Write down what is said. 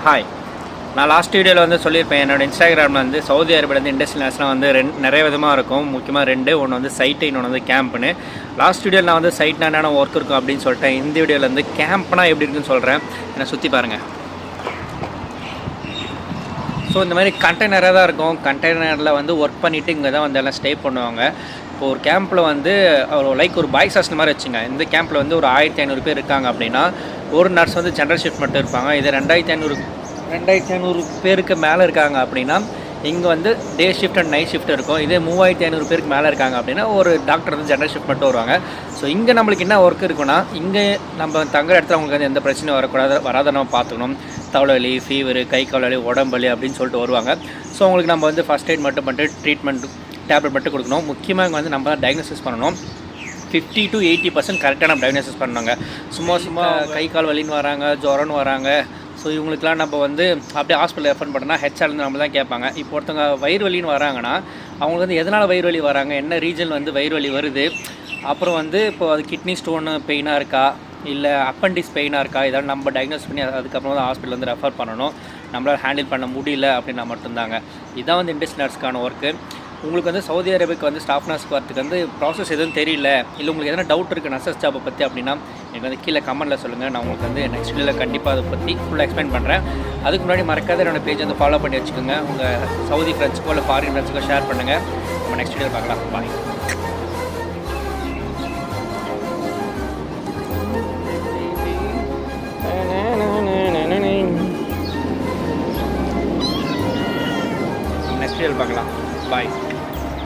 Hi, நான் last வீடியோவில் வந்து சொல்லியிருப்பேன். என்னோடய இன்ஸ்டாகிராமில் வந்து சவுதி அரேபியாவில் வந்து இண்டஸ்ட்ரியல் நர்ஸ்லாம் வந்து நிறைய விதமாக இருக்கும். முக்கியமாக ஒன்று வந்து சைட்டு, இன்னொன்று வந்து கேம்ப்னு. லாஸ்ட் வீடியோவில் நான் வந்து சைட்னா என்னென்ன ஒர்க் இருக்கும் அப்படின்னு சொல்லிட்டேன். இந்த வீடியோவில் வந்து கேம்ப்னா எப்படி இருக்குன்னு சொல்கிறேன். என்னை சுற்றி பாருங்கள். ஸோ இந்த மாதிரி கண்டெய்னராக தான் இருக்கும். கண்டெய்னரில் வந்து ஒர்க் பண்ணிவிட்டு இங்கே தான் வந்து எல்லாம் ஸ்டே பண்ணுவாங்க. இப்போ ஒரு கேம்பில் வந்து ஒரு பாய்ஸ் ஹாஸ்டல் மாதிரி வச்சுங்க. இந்த கேம்பில் வந்து ஒரு 1500 பேர் இருக்காங்க அப்படின்னா, ஒரு நர்ஸ் வந்து ஜென்ரல் ஷிஃப்ட் மட்டும் இருப்பாங்க. இது 2500 பேருக்கு மேலே இருக்காங்க அப்படின்னா, இங்கே வந்து day shift and night shift இருக்கும். இதே 3500 பேருக்கு மேலே இருக்காங்க அப்படின்னா, ஒரு டாக்டர் வந்து ஜென்ரல் ஷிஃப்ட் மட்டும் வருவாங்க. ஸோ இங்கே நம்மளுக்கு என்ன ஒர்க் இருக்குன்னா, இங்கே நம்ம தங்குற இடத்துல அவங்களுக்கு வந்து எந்த பிரச்சனையும் வராத நம்ம பார்த்துக்கணும். தலைவலி, ஃபீவரு, கை கால் வலி, உடம்பலி அப்படின்னு சொல்லிட்டு வருவாங்க. ஸோ அவங்களுக்கு நம்ம வந்து ஃபஸ்ட் எய்ட் மட்டும் பண்ணிட்டு ட்ரீட்மெண்ட் டேப்லெட் மட்டும் கொடுக்கணும். முக்கியமாக இங்கே வந்து நம்ம டயக்னோசிஸ் பண்ணணும். 50 to 80% கரெக்டாக நம்ம டயக்னோசிஸ் பண்ணணுங்க. சும்மா கை கால் வலின்னு வராங்க, ஜுரம்னு வராங்க. ஸோ இவங்களுக்குலாம் நம்ம வந்து அப்படியே ஹாஸ்பிட்டல் ரெஃபர் பண்ணால் ஹெச்ஆர்லேருந்து நம்ம தான் கேட்பாங்க. இப்போ ஒருத்தவங்க வயிறு வலின்னு வராங்கன்னா, அவங்களுக்கு வந்து எதனால் வயிறு வலி வராங்க, என்ன ரீஜன் வந்து வயிறு வலி வருது, அப்புறம் வந்து இப்போ அது கிட்னி ஸ்டோனு பெயினாக இருக்கா, இல்லை அப்பண்டிஸ் பெயினாக இருக்கா, இதெல்லாம் நம்ம டயக்னோஸ் பண்ணி அதுக்கப்புறம் தான் ஹாஸ்பிட்டல் வந்து ரெஃபர் பண்ணணும். நம்மளால் ஹேண்டில் பண்ண முடியல அப்படின்னா மட்டும்தாங்க. இதுதான் வந்து இண்டஸ்ட்ரியல் நர்ஸ்க்கான ஒர்க்கு. உங்களுக்கு வந்து சவுதி அரேபியாவுக்கு வந்து ஸ்டாஃப் நர்ஸ்க்கு வரதுக்கு வந்து ப்ராசஸ் எதுவும் தெரியல, இல்லை உங்களுக்கு எதனா டவுட் இருக்குது நர்சஸ் ஜாப்பை பற்றி அப்படின்னா, எனக்கு வந்து கீழே கமெண்ட்டில் சொல்லுங்கள். நான் உங்களுக்கு வந்து நெக்ஸ்ட் வீடியோவில் கண்டிப்பாக அதை பற்றி ஃபுல்லாக எக்ஸ்பிளைன் பண்ணுறேன். அதுக்கு முன்னாடி மறக்காத என்னோடய பேஜ் வந்து ஃபாலோ பண்ணி வச்சுக்கோங்க. உங்கள் சவுதி ஃப்ரெண்ட்ஸுக்கோ இல்லை ஃபாரின் ஃப்ரெண்ட்ஸுக்கோ ஷேர் பண்ணுங்கள். நம்ம நெக்ஸ்ட் வீடியோ பார்க்கலாம். பாய். நெக்ஸ்ட் வீடியோ பார்க்கலாம். பாய்.